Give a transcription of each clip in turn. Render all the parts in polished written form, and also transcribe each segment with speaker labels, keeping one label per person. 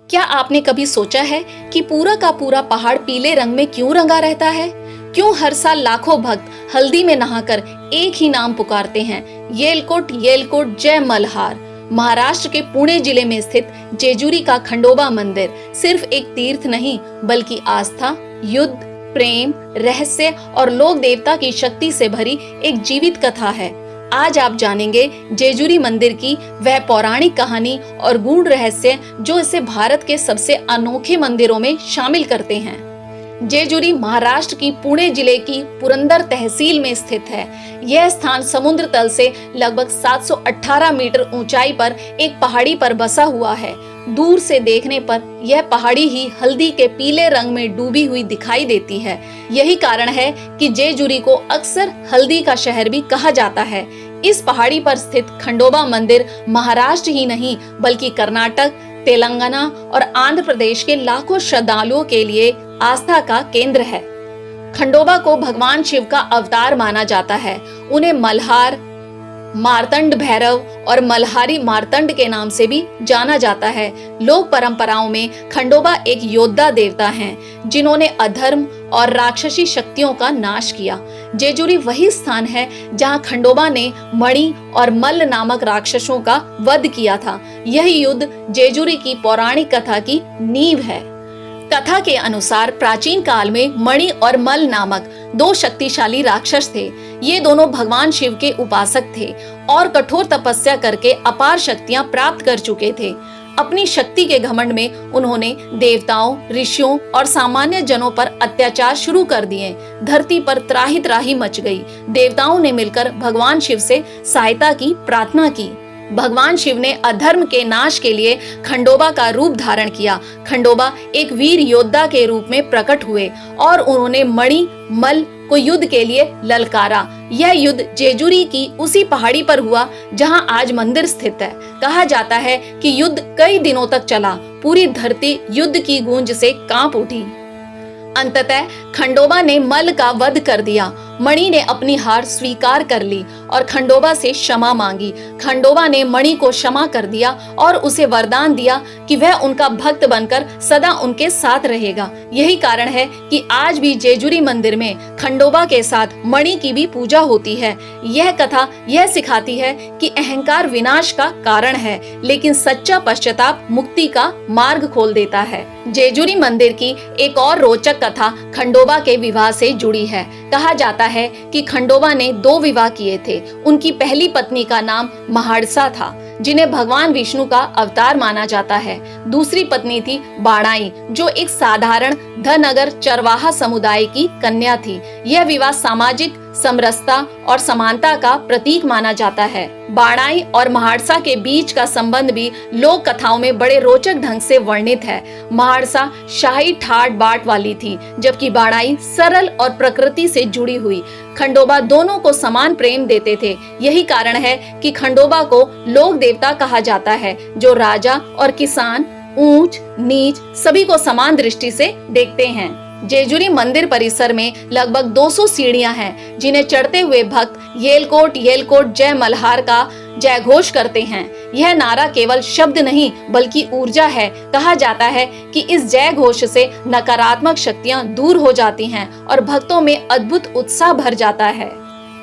Speaker 1: क्या आपने कभी सोचा है कि पूरा का पूरा पहाड़ पीले रंग में क्यों रंगा रहता है? क्यों हर साल लाखों भक्त हल्दी में नहाकर एक ही नाम पुकारते हैं, येलकोट येलकोट जय मल्हार। महाराष्ट्र के पुणे जिले में स्थित जेजुरी का खंडोबा मंदिर सिर्फ एक तीर्थ नहीं, बल्कि आस्था, युद्ध, प्रेम, रहस्य और लोक देवता की शक्ति से भरी एक जीवित कथा है। आज आप जानेंगे जेजुरी मंदिर की वह पौराणिक कहानी और गूढ़ रहस्य जो इसे भारत के सबसे अनोखे मंदिरों में शामिल करते हैं। जेजुरी महाराष्ट्र की पुणे जिले की पुरंदर तहसील में स्थित है। यह स्थान समुद्र तल से लगभग 718 मीटर ऊंचाई पर एक पहाड़ी पर बसा हुआ है। दूर से देखने पर यह पहाड़ी ही हल्दी के पीले रंग में डूबी हुई दिखाई देती है। यही कारण है कि जेजुरी को अक्सर हल्दी का शहर भी कहा जाता है। इस पहाड़ी पर स्थित खंडोबा मंदिर महाराष्ट्र ही नहीं, बल्कि कर्नाटक, तेलंगाना और आंध्र प्रदेश के लाखों श्रद्धालुओं के लिए आस्था का केंद्र है। खंडोबा को भगवान शिव का अवतार माना जाता है। उन्हें मल्हार, मार्तंड भैरव और मल्हारी मार्तंड के नाम से भी जाना जाता है। लोक परंपराओं में खंडोबा एक योद्धा देवता हैं, जिन्होंने अधर्म और राक्षसी शक्तियों का नाश किया। जेजुरी वही स्थान है जहां खंडोबा ने मणि और मल्ल नामक राक्षसों का वध किया था। यह युद्ध जेजुरी की पौराणिक कथा की नींव है। कथा के अनुसार प्राचीन काल में मणि और मल्ल नामक दो शक्तिशाली राक्षस थे। ये दोनों भगवान शिव के उपासक थे और कठोर तपस्या करके अपार शक्तियां प्राप्त कर चुके थे। अपनी शक्ति के घमंड में उन्होंने देवताओं, ऋषियों और सामान्य जनों पर अत्याचार शुरू कर दिए। धरती पर त्राही त्राही मच गई। देवताओं ने मिलकर भगवान शिव से सहायता की प्रार्थना की। भगवान शिव ने अधर्म के नाश के लिए खंडोबा का रूप धारण किया। खंडोबा एक वीर योद्धा के रूप में प्रकट हुए और उन्होंने मणि मल्ल को युद्ध के लिए ललकारा। यह युद्ध जेजुरी की उसी पहाड़ी पर हुआ जहां आज मंदिर स्थित है। कहा जाता है कि युद्ध कई दिनों तक चला। पूरी धरती युद्ध की गूंज से कांप उठी। अंततः खंडोबा ने मल्ल का वध कर दिया। मणि ने अपनी हार स्वीकार कर ली और खंडोबा से क्षमा मांगी। खंडोबा ने मणि को क्षमा कर दिया और उसे वरदान दिया कि वह उनका भक्त बनकर सदा उनके साथ रहेगा। यही कारण है कि आज भी जेजुरी मंदिर में खंडोबा के साथ मणि की भी पूजा होती है। यह कथा यह सिखाती है कि अहंकार विनाश का कारण है, लेकिन सच्चा पश्चाताप मुक्ति का मार्ग खोल देता है। जेजुरी मंदिर की एक और रोचक कथा खंडोबा के विवाह से जुड़ी है। कहा जाता है कि खंडोबा ने 2 विवाह किए थे। उनकी पहली पत्नी का नाम महाड़सा था, जिन्हें भगवान विष्णु का अवतार माना जाता है। दूसरी पत्नी थी बाणाई, जो एक साधारण धनगर चरवाहा समुदाय की कन्या थी। यह विवाह सामाजिक समरसता और समानता का प्रतीक माना जाता है। बाणाई और महाड़सा के बीच का संबंध भी लोक कथाओं में बड़े रोचक ढंग से वर्णित है। महाड़सा शाही ठाट बाट वाली थी, जबकि बाणाई सरल और प्रकृति से जुड़ी हुई। खंडोबा दोनों को समान प्रेम देते थे। यही कारण है कि खंडोबा को लोक देवता कहा जाता है, जो राजा और किसान, ऊंच नीच सभी को समान दृष्टि से देखते हैं। जेजुरी मंदिर परिसर में लगभग 200 सीढ़ियां हैं, जिन्हें चढ़ते हुए भक्त येलकोट येलकोट जय मल्हार का जय घोष करते हैं। यह नारा केवल शब्द नहीं, बल्कि ऊर्जा है। कहा जाता है कि इस जय घोष से नकारात्मक शक्तियां दूर हो जाती हैं और भक्तों में अद्भुत उत्साह भर जाता है।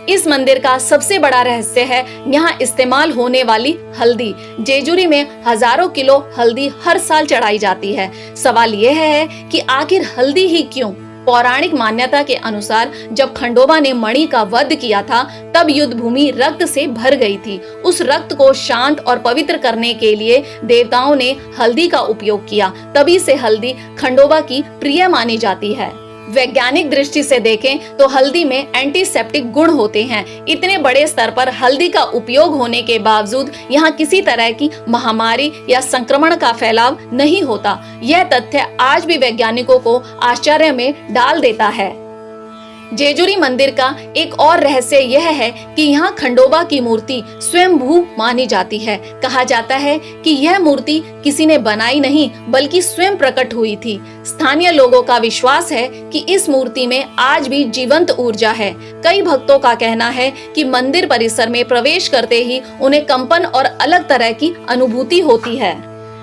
Speaker 1: इस मंदिर का सबसे बड़ा रहस्य है यहाँ इस्तेमाल होने वाली हल्दी। जेजुरी में हजारों किलो हल्दी हर साल चढ़ाई जाती है। सवाल यह है कि आखिर हल्दी ही क्यों? पौराणिक मान्यता के अनुसार जब खंडोबा ने मणि का वध किया था, तब युद्ध भूमि रक्त से भर गई थी। उस रक्त को शांत और पवित्र करने के लिए देवताओं ने हल्दी का उपयोग किया। तभी से हल्दी खंडोबा की प्रिय मानी जाती है। वैज्ञानिक दृष्टि से देखें तो हल्दी में एंटीसेप्टिक गुण होते हैं। इतने बड़े स्तर पर हल्दी का उपयोग होने के बावजूद यहाँ किसी तरह की महामारी या संक्रमण का फैलाव नहीं होता। यह तथ्य आज भी वैज्ञानिकों को आश्चर्य में डाल देता है। जेजुरी मंदिर का एक और रहस्य यह है कि यहाँ खंडोबा की मूर्ति स्वयंभू मानी जाती है। कहा जाता है कि यह मूर्ति किसी ने बनाई नहीं, बल्कि स्वयं प्रकट हुई थी। स्थानीय लोगों का विश्वास है कि इस मूर्ति में आज भी जीवंत ऊर्जा है। कई भक्तों का कहना है कि मंदिर परिसर में प्रवेश करते ही उन्हें कंपन और अलग तरह की अनुभूति होती है।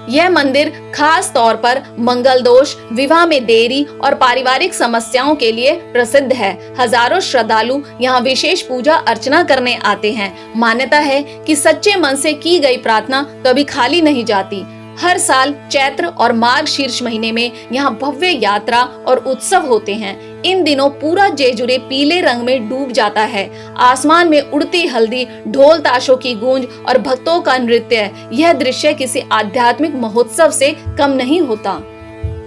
Speaker 1: यह मंदिर खास तौर पर मंगल दोष, विवाह में देरी और पारिवारिक समस्याओं के लिए प्रसिद्ध है। हजारों श्रद्धालु यहाँ विशेष पूजा अर्चना करने आते हैं। मान्यता है कि सच्चे मन से की गई प्रार्थना कभी खाली नहीं जाती। हर साल चैत्र और मार्ग शीर्ष महीने में यहाँ भव्य यात्रा और उत्सव होते हैं। इन दिनों पूरा जेजुरी पीले रंग में डूब जाता है। आसमान में उड़ती हल्दी, ढोल ताशों की गूंज और भक्तों का नृत्य, यह दृश्य किसी आध्यात्मिक महोत्सव से कम नहीं होता।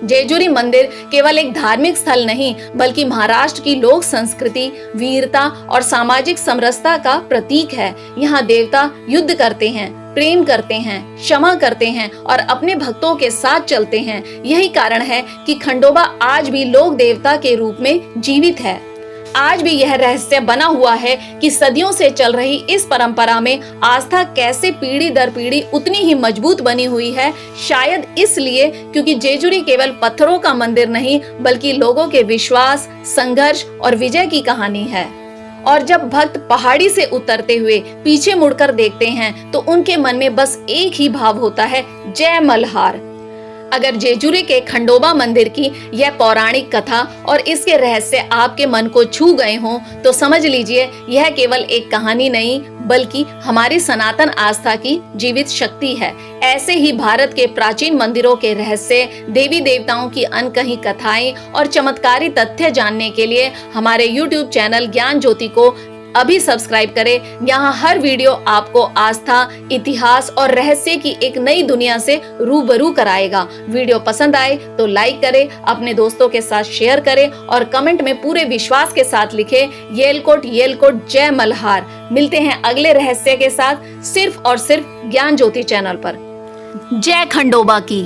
Speaker 1: जेजुरी मंदिर केवल एक धार्मिक स्थल नहीं, बल्कि महाराष्ट्र की लोक संस्कृति, वीरता और सामाजिक समरसता का प्रतीक है। यहाँ देवता युद्ध करते हैं, प्रेम करते हैं, क्षमा करते हैं और अपने भक्तों के साथ चलते हैं। यही कारण है कि खंडोबा आज भी लोक देवता के रूप में जीवित है। आज भी यह रहस्य बना हुआ है कि सदियों से चल रही इस परंपरा में आस्था कैसे पीढ़ी दर पीढ़ी उतनी ही मजबूत बनी हुई है। शायद इसलिए क्योंकि जेजुरी केवल पत्थरों का मंदिर नहीं, बल्कि लोगों के विश्वास, संघर्ष और विजय की कहानी है। और जब भक्त पहाड़ी से उतरते हुए पीछे मुड़कर देखते हैं तो उनके मन में बस एक ही भाव होता है, जय मल्हार। अगर जेजुरी के खंडोबा मंदिर की यह पौराणिक कथा और इसके रहस्य आपके मन को छू गए हों तो समझ लीजिए यह केवल एक कहानी नहीं, बल्कि हमारी सनातन आस्था की जीवित शक्ति है। ऐसे ही भारत के प्राचीन मंदिरों के रहस्य, देवी देवताओं की अनकही कथाएं और चमत्कारी तथ्य जानने के लिए हमारे YouTube चैनल ज्ञान ज्योति को अभी सब्सक्राइब करें। यहाँ हर वीडियो आपको आस्था, इतिहास और रहस्य की एक नई दुनिया से रूबरू कराएगा। वीडियो पसंद आए तो लाइक करें, अपने दोस्तों के साथ शेयर करें और कमेंट में पूरे विश्वास के साथ लिखें, येलकोट येलकोट जय मल्हार। मिलते हैं अगले रहस्य के साथ सिर्फ और सिर्फ ज्ञान ज्योति चैनल पर। जय खंडोबा की।